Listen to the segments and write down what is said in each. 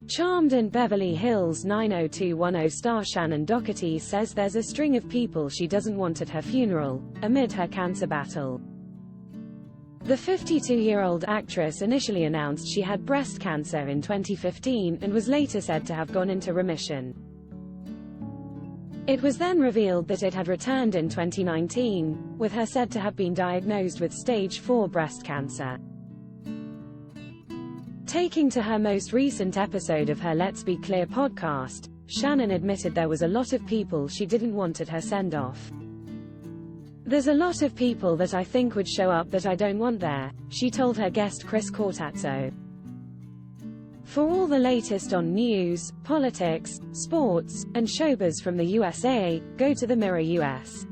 Charmed and Beverly Hills 90210 star Shannen Doherty says there's a string of people she doesn't want at her funeral, amid her cancer battle. The 52-year-old actress initially announced she had breast cancer in 2015 and was later said to have gone into remission. It was then revealed that it had returned in 2019, with her said to have been diagnosed with stage 4 breast cancer. Taking to her most recent episode of her Let's Be Clear podcast, Shannen admitted there was a lot of people she didn't want at her send-off. "There's a lot of people that I think would show up that I don't want there," she told her guest Chris Cortazzo. For all the latest on news, politics, sports, and showbiz from the USA, go to the Mirror US.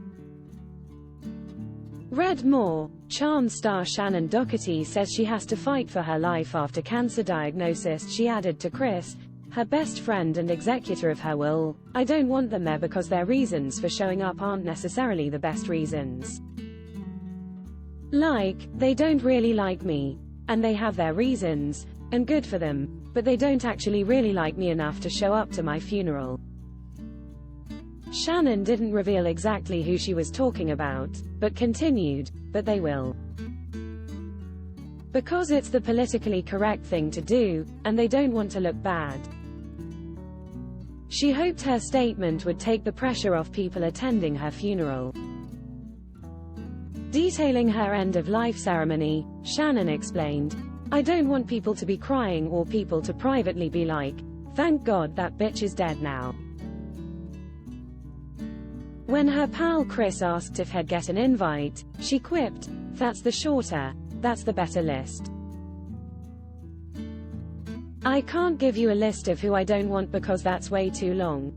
Read more. Charmed star Shannen Doherty says she has to fight for her life after cancer diagnosis. She added to Chris, her best friend and executor of her will, "I don't want them there because their reasons for showing up aren't necessarily the best reasons. Like, they don't really like me. And they have their reasons, and good for them, but they don't actually really like me enough to show up to my funeral." Shannen didn't reveal exactly who she was talking about, but continued, "But they will. Because it's the politically correct thing to do, and they don't want to look bad." She hoped her statement would take the pressure off people attending her funeral. Detailing her end-of-life ceremony, Shannen explained, "I don't want people to be crying or people to privately be like, 'Thank God that bitch is dead now.'" When her pal Chris asked if he'd get an invite, she quipped, "That's the shorter, that's the better list. I can't give you a list of who I don't want because that's way too long."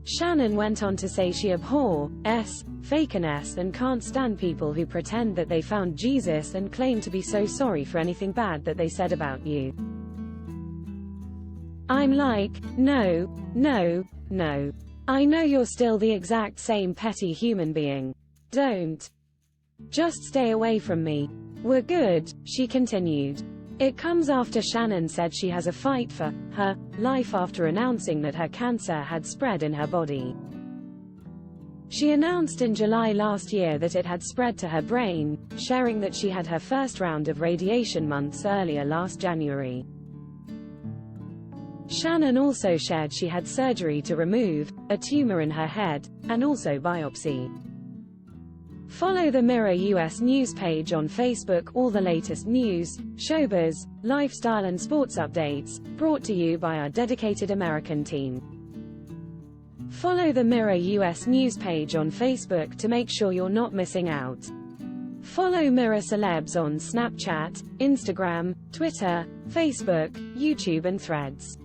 Shannen went on to say she abhors fakeness and can't stand people who pretend that they found Jesus and claim to be so sorry for anything bad that they said about you. "I'm like, no, no, no. I know you're still the exact same petty human being. Don't. Just stay away from me. We're good," she continued. It comes after Shannen said she has a fight for her life after announcing that her cancer had spread in her body. She announced in July last year that it had spread to her brain, sharing that she had her first round of radiation months earlier last January. Shannen also shared she had surgery to remove a tumor in her head, and also biopsy. Follow the Mirror US news page on Facebook. All the latest news, showbiz, lifestyle and sports updates, brought to you by our dedicated American team. Follow the Mirror US news page on Facebook to make sure you're not missing out. Follow Mirror Celebs on Snapchat, Instagram, Twitter, Facebook, YouTube and Threads.